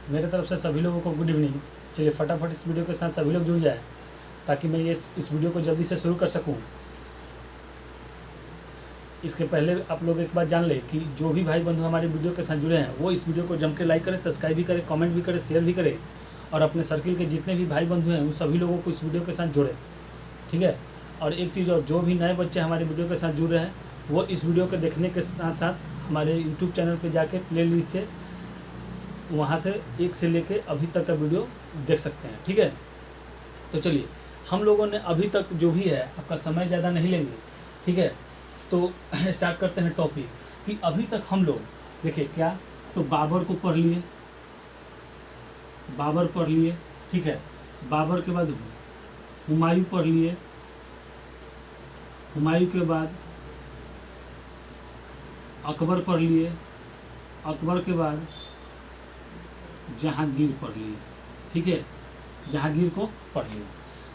मेरे तरफ से सभी लोगों को गुड इवनिंग। चलिए फटाफट इस वीडियो के साथ सभी लोग जुड़ जाए ताकि मैं इस वीडियो को जल्दी से शुरू कर सकूं। इसके पहले आप लोग एक बात जान लें कि जो भी भाई बंधु हमारे वीडियो के साथ जुड़े हैं वो इस वीडियो को जम के लाइक करें, सब्सक्राइब भी करें, कमेंट भी करें, शेयर भी करें और अपने सर्किल के जितने भी भाई बंधु हैं उन सभी लोगों को इस वीडियो के साथ जोड़ें, ठीक है। और एक चीज़ और, जो भी नए बच्चे हमारे वीडियो के साथ जुड़ रहे हैं वो इस वीडियो को देखने के साथ साथ हमारे यूट्यूब चैनल पर जाके प्ले लिस्ट से वहाँ से 1 से लेके अभी तक का वीडियो देख सकते हैं, ठीक है। तो चलिए हम लोगों ने अभी तक जो भी है, आपका समय ज़्यादा नहीं लेंगे, ठीक है। तो स्टार्ट करते हैं टॉपिक कि अभी तक हम लोग देखिए क्या, तो बाबर को पढ़ लिए, बाबर पढ़ लिए, ठीक है। बाबर के बाद हुमायूं पढ़ लिए, हुमायूं के बाद अकबर पढ़ लिए, अकबर के बाद जहांगीर पढ़ लिए, ठीक है। जहांगीर को पढ़ लिए।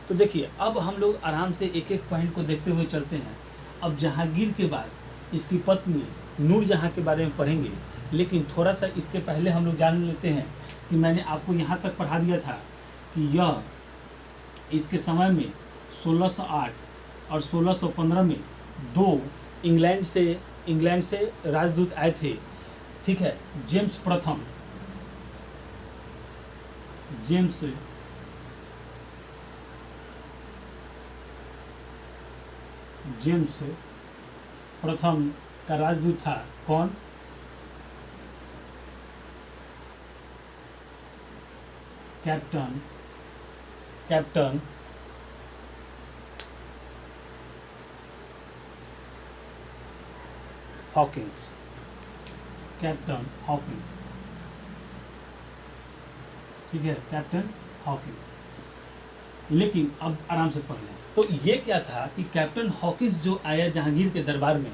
तो देखिए अब हम लोग आराम से एक एक पॉइंट को देखते हुए चलते हैं। अब जहांगीर के बाद इसकी पत्नी नूरजहां के बारे में पढ़ेंगे, लेकिन थोड़ा सा इसके पहले हम लोग जान लेते हैं कि मैंने आपको यहाँ तक पढ़ा दिया था कि यह इसके समय में 1608 और 1615 में 2 इंग्लैंड से राजदूत आए थे, ठीक है। जेम्स प्रथम का राजदूत था कौन? कैप्टन हॉकिंस, ठीक है, कैप्टन हॉकिंस। लेकिन अब आराम से पढ़ लें। तो ये क्या था कि कैप्टन हॉकिंस जो आया जहांगीर के दरबार में,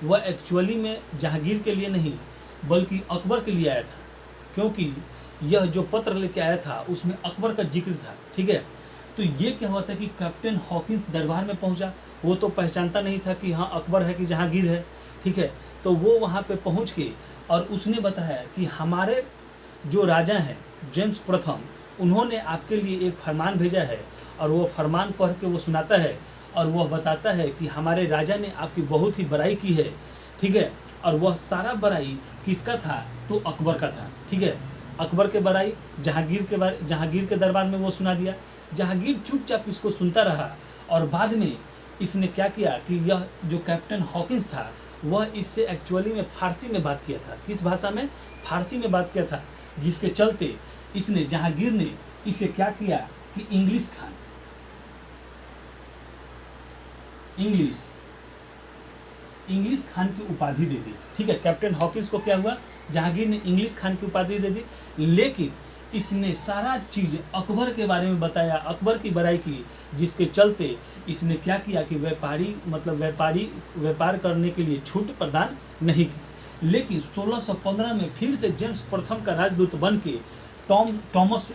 वह एक्चुअली में जहांगीर के लिए नहीं बल्कि अकबर के लिए आया था, क्योंकि यह जो पत्र लेके आया था उसमें अकबर का जिक्र था, ठीक है। तो ये क्या हुआ था कि कैप्टन हॉकिंस दरबार में पहुंचा, वो तो पहचानता नहीं था कि हाँ अकबर है कि जहांगीर है, ठीक है। तो वो वहाँ पे पहुँच के और उसने बताया कि हमारे जो राजा हैं जेम्स प्रथम, उन्होंने आपके लिए एक फरमान भेजा है, और वो फरमान पढ़ के वो सुनाता है और वह बताता है कि हमारे राजा ने आपकी बहुत ही बड़ाई की है, ठीक है। और वह सारा बड़ाई किसका था? तो अकबर का था, ठीक है। अकबर के बड़ाई जहांगीर के दरबार में वो सुना दिया। जहांगीर चुपचाप इसको सुनता रहा और बाद में इसने क्या किया कि यह जो कैप्टन हॉकिंस था वह इससे एक्चुअली में फारसी में बात किया था। किस भाषा में? फारसी में बात किया था, जिसके चलते जहांगीर ने इसे क्या किया कि इंग्लिश खान की उपाधि दे दी, ठीक है। कैप्टन हॉकिंस को क्या हुआ? जहांगीर ने इंग्लिश खान की उपाधि दे दी, लेकिन इसने सारा चीज अकबर के बारे में बताया, अकबर की बड़ाई की, जिसके चलते इसने क्या किया कि व्यापार करने के लिए छूट प्रदान नहीं की। लेकिन 1615 में फिर से जेम्स प्रथम का राजदूत बन के टॉमस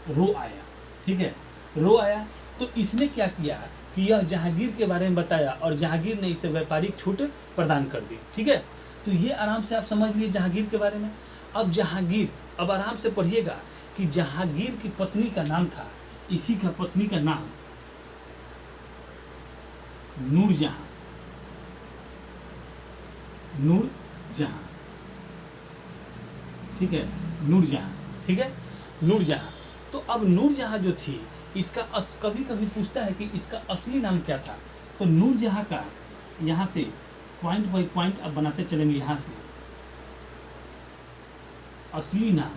रो आया, ठीक है। रो आया तो इसने क्या किया कि यह जहांगीर के बारे में बताया और जहांगीर ने इसे व्यापारिक छूट प्रदान कर दी, ठीक है। तो ये आराम से आप समझ लिए जहांगीर के बारे में। अब आराम से पढ़िएगा कि जहांगीर की पत्नी का नाम था, इसी का पत्नी का नाम नूरजहां, ठीक है। नूरजहां। तो अब नूरजहां जो थी, इसका कभी कभी पूछता है कि इसका असली नाम क्या था। तो नूरजहां का यहाँ से पॉइंट बाई पॉइंट अब बनाते चलेंगे। यहाँ से असली नाम,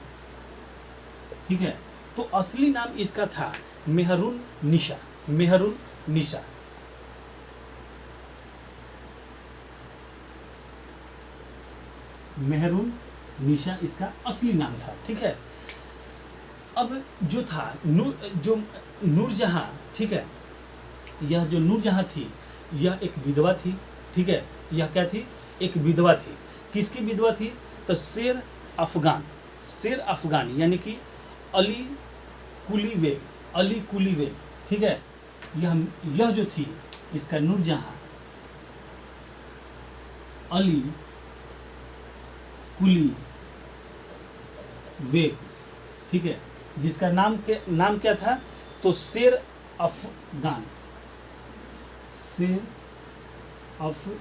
ठीक है। तो असली नाम इसका था मेहरुन निशा इसका असली नाम था, ठीक है। अब जो था नूरजहां, ठीक है, यह जो नूरजहां थी यह एक विधवा थी, ठीक है। यह क्या थी? एक विधवा थी। किसकी विधवा थी? तो शेर अफगान यानी कि अली कुली बेग, ठीक है। यह जो थी इसका नूरजहां अली कुली वेग, ठीक है, जिसका नाम क्या था, तो शेर अफगान, शेर अफगान,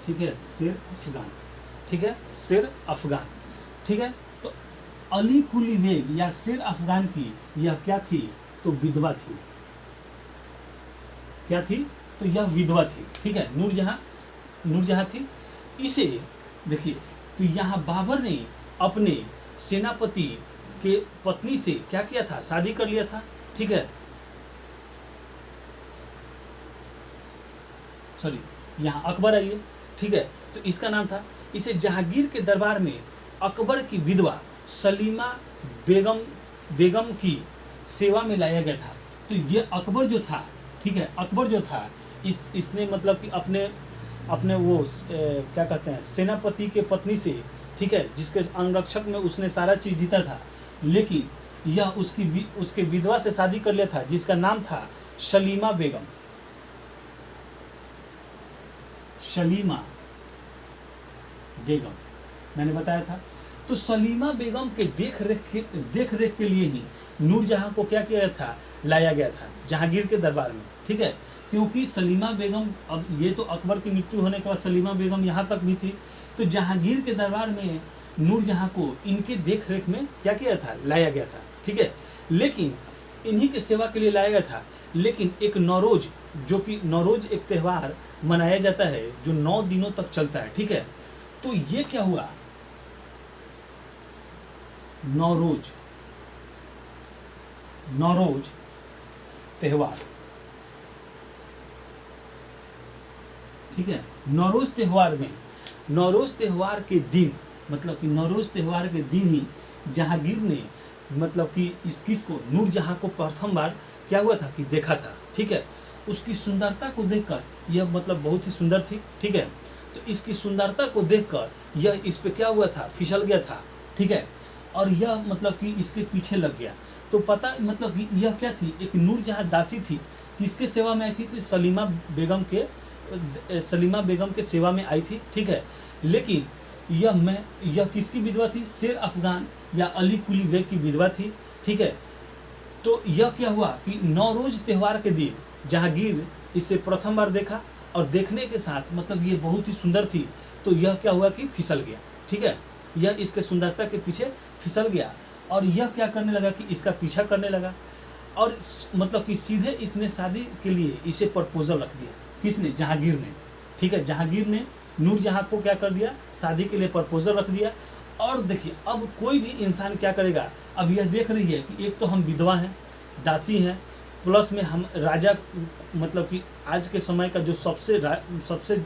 ठीक है, शेर अफगान, ठीक है, शेर अफगान, ठीक है। तो अली कुली बेग या शेर अफगान की यह क्या थी, तो विधवा थी, क्या थी, तो यह विधवा थी, ठीक है, नूरजहां थी। इसे देखिए, तो यहाँ बाबर ने अपने सेनापति के पत्नी से क्या किया था, शादी कर लिया था, ठीक है, सॉरी यहाँ अकबर आइए, ठीक है, तो इसका नाम था, इसे जहांगीर के दरबार में अकबर की विधवा सलीमा बेगम की सेवा में लाया गया था। तो ये अकबर जो था, ठीक है, अकबर जो था, इसने मतलब कि अपने वो क्या कहते हैं, सेनापति के पत्नी से, ठीक है, जिसके अंगरक्षक में उसने सारा चीज जीता था, लेकिन यह उसके विधवा से शादी कर लिया था, जिसका नाम था सलीमा बेगम, सलीमा बेगम, मैंने बताया था। तो सलीमा बेगम के देख रेख के लिए ही नूरजहां को क्या किया था, लाया गया था जहांगीर के दरबार में, ठीक है, क्योंकि सलीमा बेगम, अब ये तो अकबर की मृत्यु होने के बाद सलीमा बेगम यहाँ तक भी थी, तो जहांगीर के दरबार में नूरजहां को इनके देख रेख में क्या किया था, लाया गया था, ठीक है, लेकिन इन्हीं के सेवा के लिए लाया गया था। लेकिन एक नौरोज, जो कि नौरोज एक त्यौहार मनाया जाता है जो 9 दिनों तक चलता है, ठीक है, तो ये क्या हुआ, नौरोज त्यौहार, ठीक है, नौरोज त्यौहार के दिन, मतलब कि नौरोज त्यौहार के दिन ही जहांगीर ने मतलब कि इस किसको, नूरजहां को प्रथम बार क्या हुआ था कि देखा था, ठीक है, उसकी सुंदरता को देखकर यह मतलब बहुत ही सुंदर थी, ठीक है, तो इसकी सुंदरता को देखकर यह इस पे क्या हुआ था, फिसल गया था, ठीक है, और यह मतलब कि इसके पीछे लग गया। तो पता मतलब कि यह क्या थी, एक नूरजहां दासी थी, किसके सेवा में आई थी, तो सलीमा बेगम के सेवा में आई थी, ठीक है, लेकिन यह किसकी विधवा थी, शेर अफगान या अली कुली बेग की विधवा थी, ठीक है। तो यह क्या हुआ कि नौरोज त्यौहार के दिन जहांगीर इसे प्रथम बार देखा, और देखने के साथ मतलब ये बहुत ही सुंदर थी, तो यह क्या हुआ कि फिसल गया, ठीक है, यह इसके सुंदरता के पीछे फिसल गया, और यह क्या करने लगा कि इसका पीछा करने लगा, और मतलब कि सीधे इसने शादी के लिए इसे प्रपोजल रख दिया, किसने, जहांगीर ने, ठीक है, जहांगीर ने नूरजहां को क्या कर दिया, शादी के लिए प्रपोजल रख दिया। और देखिए, अब कोई भी इंसान क्या करेगा, अब यह देख रही है कि एक तो हम विधवा हैं, दासी हैं, प्लस में हम राजा, मतलब कि आज के समय का जो सबसे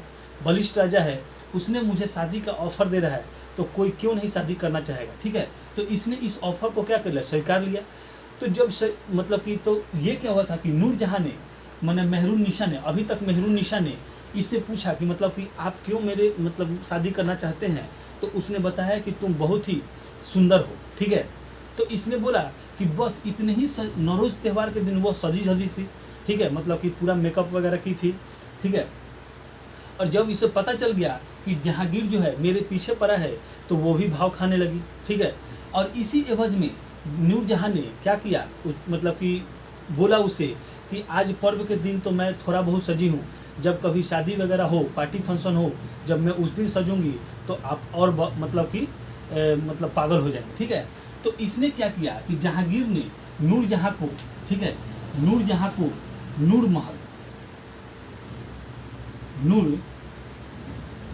बलिष्ठ राजा है, उसने मुझे शादी का ऑफर दे रहा है, तो कोई क्यों नहीं शादी करना चाहेगा, ठीक है, तो इसने इस ऑफर को क्या कर लिया, स्वीकार लिया। तो जब मतलब कि तो ये क्या हुआ था कि नूरजहां ने, मैंने मेहरुन्निसा ने, अभी तक मेहरुन्निसा ने इससे पूछा कि मतलब कि आप क्यों मेरे मतलब शादी करना चाहते हैं, तो उसने बताया कि तुम बहुत ही सुंदर हो, ठीक है, तो इसने बोला कि बस इतने ही नौरोज त्यौहार के दिन वो सजी धजी थी, ठीक है, मतलब कि पूरा मेकअप वगैरह की थी, ठीक है, और जब इसे पता चल गया कि जहांगीर जो है मेरे पीछे पड़ा है, तो वो भी भाव खाने लगी, ठीक है, और इसी एवज में नूरजहां ने क्या किया, मतलब कि बोला उसे कि आज पर्व के दिन तो मैं थोड़ा बहुत सजी हूँ, जब कभी शादी वगैरह हो, पार्टी फंक्शन हो, जब मैं उस दिन सजूंगी तो आप और मतलब कि मतलब पागल हो जाएंगे, ठीक है। तो इसने क्या किया कि जहांगीर ने नूरजहां को, ठीक है, नूरजहां को नूर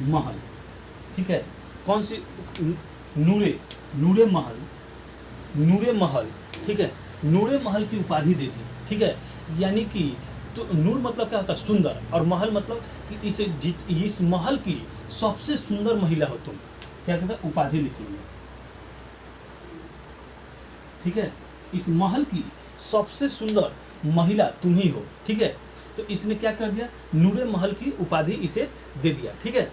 महल, ठीक है, कौन सी, नूरे महल, ठीक है, नूरे महल की उपाधि दे दी, ठीक है, यानी कि तो नूर मतलब क्या होता है, सुंदर, और महल मतलब कि इस महल की सबसे सुंदर महिला हो तुम, क्या कहता है, उपाधि लिखेंगे, ठीक है, इस महल की सबसे सुंदर महिला तुम ही हो, ठीक है, तो इसने क्या कर दिया, नूरे महल की उपाधि इसे दे दिया, ठीक है।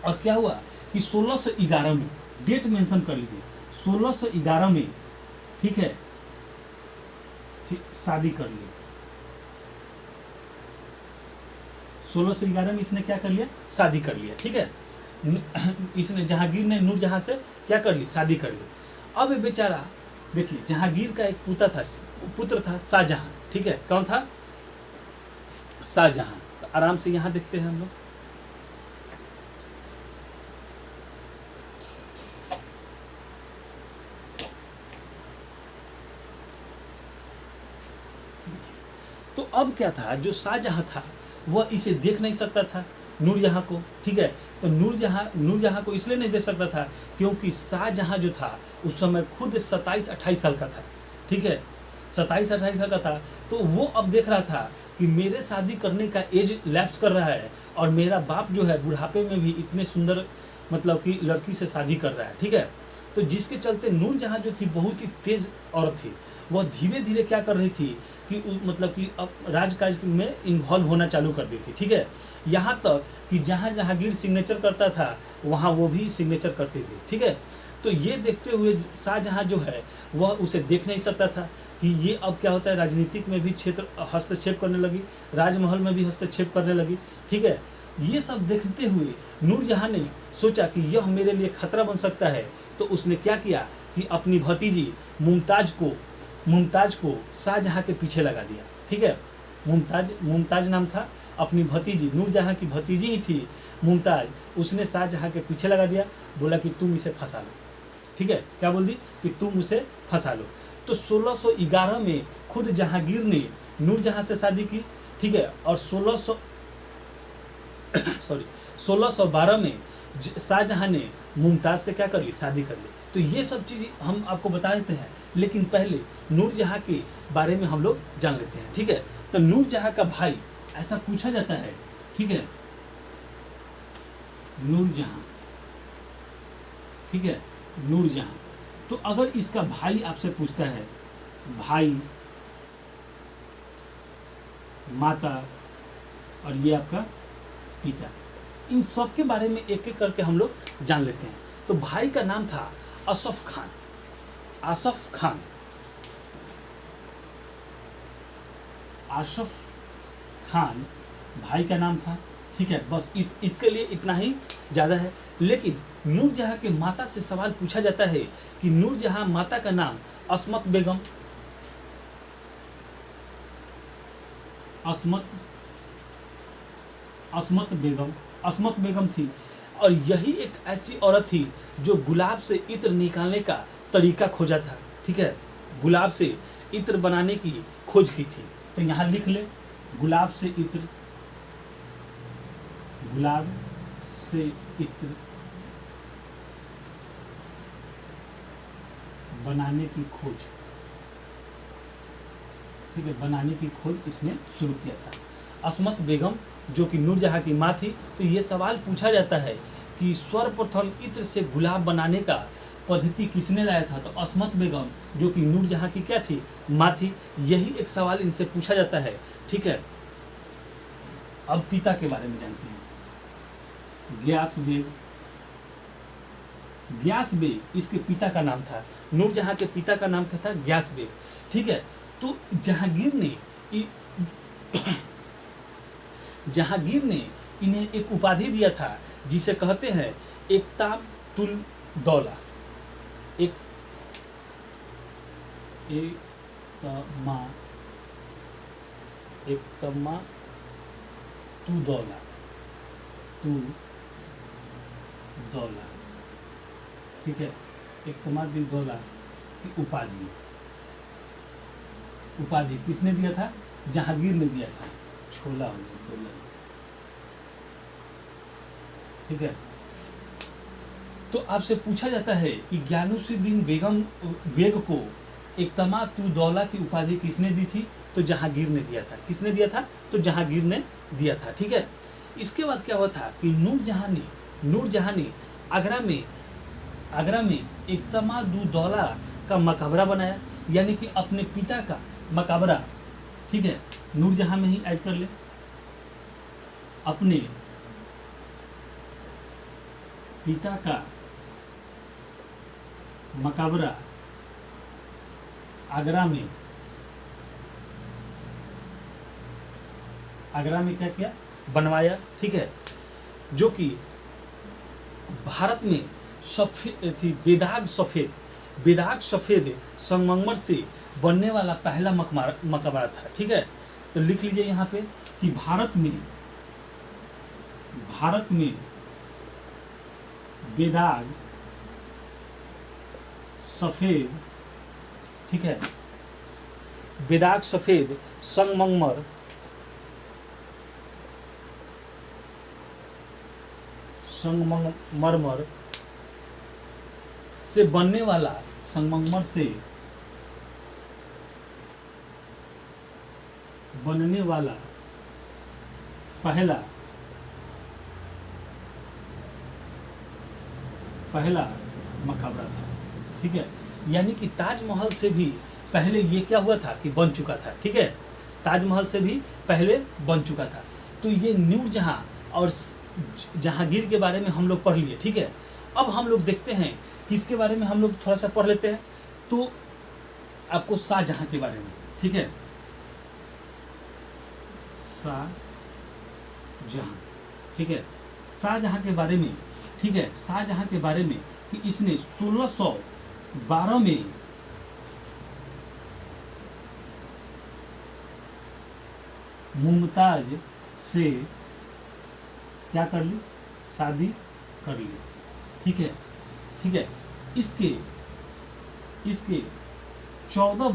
और क्या हुआ कि 1611 में, डेट मेंशन कर लीजिए, 1611 में, ठीक है, शादी कर ली, 1611 में इसने क्या कर लिया, शादी कर लिया, ठीक है। इसने जहांगीर ने नूरजहां से क्या कर ली, शादी कर ली। अब ये बेचारा देखिए, जहांगीर का एक पुत्र था शाहजहां, ठीक है, कौन था, शाहजहां। तो आराम से यहाँ देखते हैं हम लोग। तो अब क्या था, जो शाहजहां था वह इसे देख नहीं सकता था नूरजहां को, ठीक है। तो नूरजहां को इसलिए नहीं देख सकता था क्योंकि शाहजहां जो था उस समय खुद 27-28 साल का था, ठीक है, 27-28 साल का था। तो वो अब देख रहा था कि मेरे शादी करने का एज लैप्स कर रहा है और मेरा बाप जो है बुढ़ापे में भी इतने सुंदर मतलब कि लड़की से शादी कर रहा है, ठीक है। तो जिसके चलते नूरजहां जो थी बहुत ही तेज औरत थी, वह धीरे धीरे क्या कर रही थी कि मतलब कि अब राजकाज में इन्वॉल्व होना चालू कर दी थी, ठीक है। यहाँ तक कि जहाँ जहांगीर सिग्नेचर करता था वहाँ वो भी सिग्नेचर करती थी, ठीक है। तो ये देखते हुए शाहजहां जो है वह उसे देख नहीं सकता था कि ये अब क्या होता है, राजनीतिक में भी क्षेत्र हस्तक्षेप करने लगी, राजमहल में भी हस्तक्षेप करने लगी, ठीक है। ये सब देखते हुए नूरजहां ने सोचा कि यह मेरे लिए खतरा बन सकता है। तो उसने क्या किया कि अपनी भतीजी मुमताज को शाहजहां के पीछे लगा दिया, ठीक है। मुमताज नाम था अपनी भतीजी, नूरजहां की भतीजी ही थी मुमताज। उसने शाहजहां के पीछे लगा दिया, बोला कि तुम इसे फंसा लो, ठीक है। क्या बोल दी कि तुम उसे फंसा लो। तो 1611 में खुद जहांगीर ने नूरजहां से शादी की, ठीक है। और 1612 में शाहजहां ने मुमताज से क्या कर ली, शादी कर ली। तो ये सब चीज़ हम आपको बता देते हैं, लेकिन पहले नूरजहां के बारे में हम लोग जान लेते हैं, ठीक है। तो नूरजहां का भाई, ऐसा पूछा जाता है, ठीक है, नूरजहां, ठीक है, नूरजहां। तो अगर इसका भाई आपसे पूछता है, भाई, माता और ये आपका पिता, इन सब के बारे में एक एक करके हम लोग जान लेते हैं। तो भाई का नाम था आसफ खान, आसफ खान, आसफ खान भाई का नाम था, ठीक है। बस इसके लिए इतना ही ज़्यादा है। लेकिन नूरजहां के माता से सवाल पूछा जाता है कि नूरजहां माता का नाम असमत बेगम, असमत बेगम थी। और यही एक ऐसी औरत थी जो गुलाब से इत्र निकालने का तरीका खोजा था, ठीक है, गुलाब से इत्र बनाने की खोज की थी। तो यहाँ लिख ले, गुलाब से इत्र, गुलाब से इत्र बनाने की खोज, ठीक है, बनाने की खोज इसने शुरू किया था। असमत बेगम जो कि नूरजहां की माँ थी। तो ये सवाल पूछा जाता है कि सर्वप्रथम इत्र से गुलाब बनाने का पद्धति किसने लाया था। तो असमत बेगम जो कि नूरजहां की क्या थी, माँ थी। यही एक सवाल इनसे पूछा जाता है, ठीक है। अब पिता के बारे में जानते हैं, ग्यास बेग इसके पिता का नाम था। नूरजहां के पिता का नाम क्या था, ग्यास बेग, ठीक है। तो जहांगीर ने इन्हें एक उपाधि दिया था जिसे कहते हैं एकतामुल दौला, एकतमा तू दौला, ठीक है, एकतमा दिल दौला की उपाधि किसने दिया था, जहांगीर ने दिया था। छोला हो गया, ठीक है। तो आपसे पूछा जाता है कि ज्ञानुद्दीन बेग को एकतमा तू दौला की उपाधि किसने दी थी। तो जहांगीर ने दिया था। किसने दिया था, तो जहांगीर ने दिया था, ठीक है। इसके बाद क्या हुआ था कि नूरजहां ने आगरा में एकतमा दू दौला का मकबरा बनाया, यानी कि अपने पिता का मकबरा, ठीक है, नूरजहां में ही ऐड कर ले, अपने पिता का मकबरा आगरा में क्या किया, बनवाया, ठीक है। जो कि भारत में सफेद थी बेदाग सफेद संगमरमर से बनने वाला पहला मकबरा था। ठीक है, तो लिख लीजिए यहाँ पे कि भारत में बेदाग सफेद, ठीक है, बेदाग सफेद संगमरमर से बनने वाला संगमरमर से बनने वाला पहला मकबरा था। ठीक है, यानी कि ताजमहल से भी पहले ये क्या हुआ था कि बन चुका था। ठीक है, ताजमहल से भी पहले बन चुका था। तो ये नूरजहां और जहांगीर के बारे में हम लोग पढ़ लिए। ठीक है, अब हम लोग देखते हैं कि इसके बारे में हम लोग थोड़ा सा पढ़ लेते हैं। तो आपको शाहजहां के बारे में, ठीक है, शाहजहां, ठीक है, शाहजहां के बारे में, ठीक है, शाहजहां के बारे में कि इसने 1612 में मुमताज से क्या कर ली, शादी कर ली। ठीक है, ठीक है, इसके 14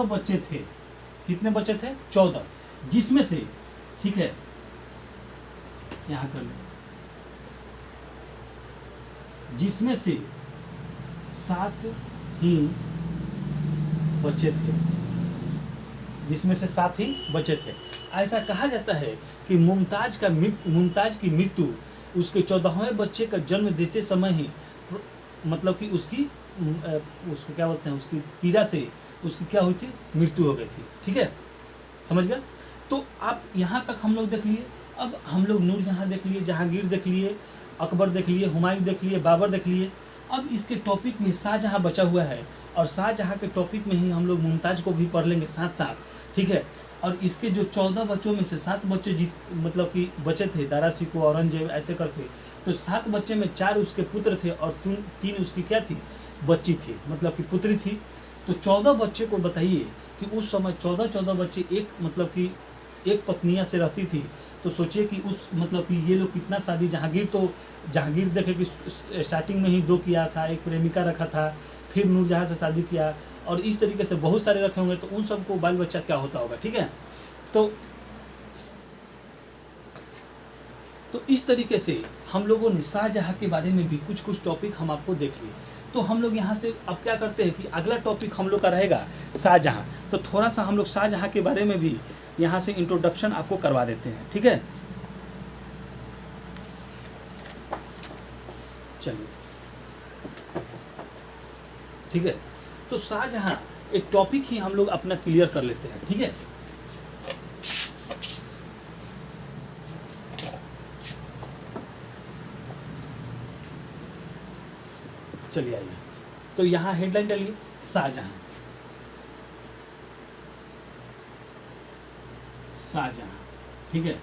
बच्चे थे। कितने बच्चे थे? 14, जिसमें से, ठीक है, यहां कर लो, जिसमें से 7 ही बच्चे थे, जिसमें से 7 ही बच्चे थे। ऐसा कहा जाता है कि मुमताज की मृत्यु उसके 14वें बच्चे का जन्म देते समय ही, मतलब कि उसको क्या बोलते हैं, उसकी पीड़ा से उसकी क्या हुई थी, मृत्यु हो गई थी। ठीक है, समझ गए? तो आप यहाँ तक हम लोग देख लिए। अब हम लोग नूरजहां देख लिए, जहांगीर देख लिए, अकबर देख लिए, हुमायूं देख लिए, बाबर देख लिए। अब इसके टॉपिक में शाहजहां बचा हुआ है, और शाहजहां के टॉपिक में ही हम लोग मुमताज को भी पढ़ लेंगे साथ साथ। ठीक है, और इसके जो 14 बच्चों में से 7 बच्चे मतलब कि बचे थे, दारा शिकोह, औरंगजेब, ऐसे करके। तो 7 बच्चे में 4 उसके पुत्र थे और 3 उसकी क्या थी, बच्ची थी, मतलब कि पुत्री थी। तो 14 बच्चे को बताइए कि उस समय 14 बच्चे एक, मतलब कि एक पत्नियां से रहती थी। तो सोचिए कि उस, मतलब कि ये लोग कितना शादी, जहांगीर देखे कि स्टार्टिंग में ही 2 किया था, एक प्रेमिका रखा था, फिर नूरजहां से शादी किया, और इस तरीके से बहुत सारे रखे होंगे। तो उन सबको बाल बच्चा क्या होता होगा। ठीक है, तो इस तरीके से हम लोगों ने शाहजहां के बारे में भी कुछ टॉपिक हम आपको देख लिए। तो हम लोग यहाँ से अब क्या करते हैं कि अगला टॉपिक हम लोग का रहेगा शाहजहां। तो थोड़ा सा हम लोग शाहजहां के बारे में भी यहाँ से इंट्रोडक्शन आपको करवा देते हैं। ठीक है, चलिए, ठीक है। तो शाहजहां एक टॉपिक ही हम लोग अपना क्लियर कर लेते हैं। ठीक है, चलिए आइए, तो यहाँ हेडलाइन डालिए शाहजहां। ठीक है,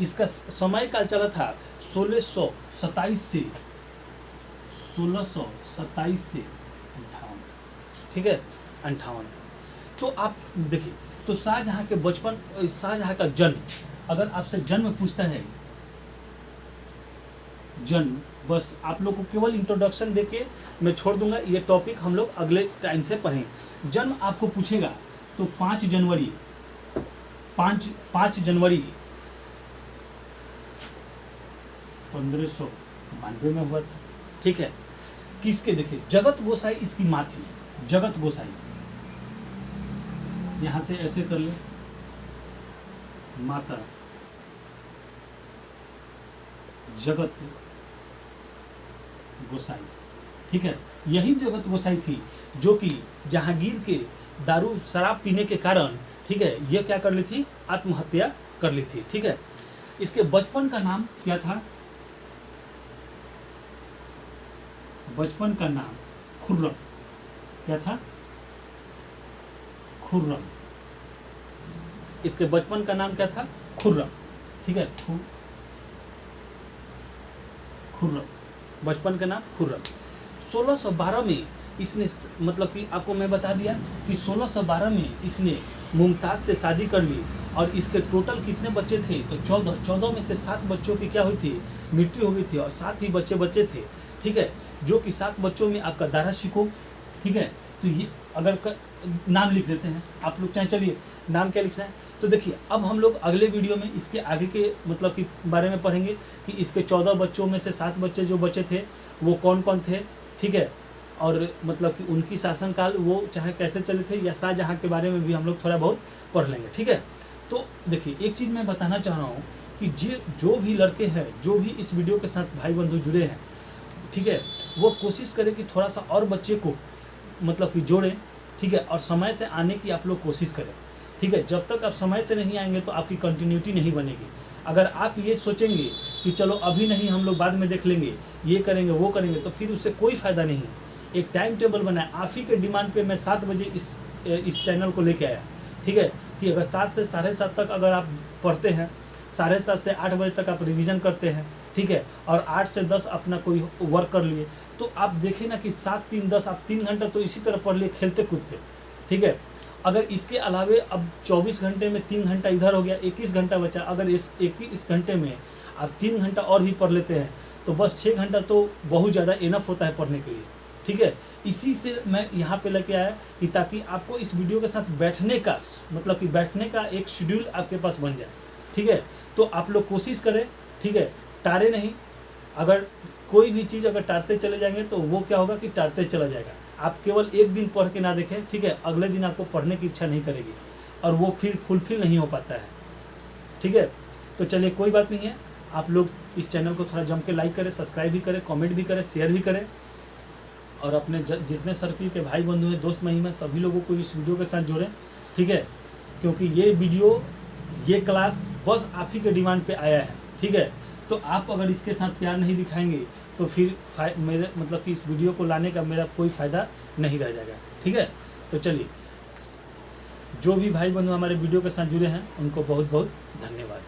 इसका समय काल चला था 1627 से 58। ठीक है, 58। तो आप देखिए, तो शाहजहां के बचपन, शाहजहां का जन्म, अगर आपसे जन्म पूछता है, जन्म, बस आप लोग को केवल इंट्रोडक्शन देके मैं छोड़ दूंगा। ये टॉपिक हम लोग अगले टाइम से पढ़ें। जन्म आपको पूछेगा तो 5 जनवरी 1592 में हुआ था। ठीक है, किसके, देखिए, जगत गोसाई इसकी माँ थी, जगत गोसाई। यहां से ऐसे कर ले, माता जगत गोसाई। ठीक है, यही जगत गोसाई थी जो कि जहांगीर के दारू शराब पीने के कारण, ठीक है, ये क्या कर ली थी, आत्महत्या कर ली थी। ठीक है, इसके बचपन का नाम क्या था, बचपन का नाम खुर्रम। क्या था, खुर्रम। इसके बचपन का नाम क्या था, खुर्रम। ठीक है, खुर्रम, बचपन का नाम खुर्रम। 1612 में इसने मतलब कि आपको मैं बता दिया कि 1612 में इसने मुमताज़ से शादी कर ली और इसके टोटल कितने बच्चे थे, तो 14 में से 7 बच्चों की क्या हुई थी, मृत्यु हो गई थी और 7 ही बच्चे थे, ठीक है। जो कि 7 बच्चों में आपका दारा शिकोह, ठीक है। तो ये अगर नाम लिख देते हैं आप लोग, चाहे चलिए नाम क्या लिखना है। तो देखिए अब हम लोग अगले वीडियो में इसके आगे के मतलब कि बारे में पढ़ेंगे कि इसके 14 बच्चों में से 7 बच्चे जो बचे थे वो कौन कौन थे, ठीक है। और मतलब कि उनकी शासनकाल वो चाहे कैसे चले थे, या शाहजहाँ के बारे में भी हम लोग थोड़ा बहुत पढ़ लेंगे, ठीक है। तो देखिए एक चीज़ मैं बताना चाह रहा हूँ कि जो भी लड़के हैं, जो भी इस वीडियो के साथ भाई बंधु जुड़े हैं, ठीक है, वो कोशिश करें कि थोड़ा सा और बच्चे को मतलब कि जोड़ें, ठीक है। और समय से आने की आप लोग कोशिश करें, ठीक है। जब तक आप समय से नहीं आएंगे तो आपकी कंटिन्यूटी नहीं बनेगी। अगर आप ये सोचेंगे कि चलो अभी नहीं, हम लोग बाद में देख लेंगे, ये करेंगे वो करेंगे, तो फिर उससे कोई फ़ायदा नहीं है। एक टाइम टेबल बनाए। आप ही के डिमांड पे मैं 7 बजे इस चैनल को लेके आया, ठीक है, कि अगर 7 से 7:30 तक अगर आप पढ़ते हैं, 7:30 से 8 बजे तक आप रिवीजन करते हैं, ठीक है, और 8 से 10 अपना कोई वर्क कर लिए, तो आप देखें ना कि 7, 3, 10 आप 3 घंटा तो इसी तरह पढ़ लिए खेलते कूदते, ठीक है। अगर इसके अलावे अब 24 घंटे में 3 घंटा इधर हो गया, 21 घंटा बचा। अगर इस 21 घंटे में आप 3 घंटा और भी पढ़ लेते हैं तो बस 6 घंटा तो बहुत ज़्यादा इनफ होता है पढ़ने के लिए, ठीक है। इसी से मैं यहाँ पे लेके आया कि ताकि आपको इस वीडियो के साथ बैठने का मतलब कि बैठने का एक शेड्यूल आपके पास बन जाए, ठीक है। तो आप लोग कोशिश करें, ठीक है, टारे नहीं। अगर कोई भी चीज़ अगर टारते चले जाएंगे तो वो क्या होगा कि टारते चला जाएगा। आप केवल एक दिन पढ़ के ना देखें, ठीक है, अगले दिन आपको पढ़ने की इच्छा नहीं करेगी और वो फिर फुलफिल नहीं हो पाता है, ठीक है। तो चलिए कोई बात नहीं है, आप लोग इस चैनल को थोड़ा जम के लाइक करें, सब्सक्राइब भी करें, कमेंट भी करें, शेयर भी करें और अपने जितने सर्किल के भाई बंधु हैं, दोस्त महिम हैं, सभी लोगों को इस वीडियो के साथ जोड़ें, ठीक है। क्योंकि ये वीडियो, ये क्लास बस आप ही के डिमांड पे आया है, ठीक है। तो आप अगर इसके साथ प्यार नहीं दिखाएंगे तो फिर मेरे मतलब कि इस वीडियो को लाने का मेरा कोई फ़ायदा नहीं रह जाएगा, ठीक है। तो चलिए, जो भी भाई बंधु हमारे वीडियो के साथ जुड़े हैं उनको बहुत बहुत धन्यवाद।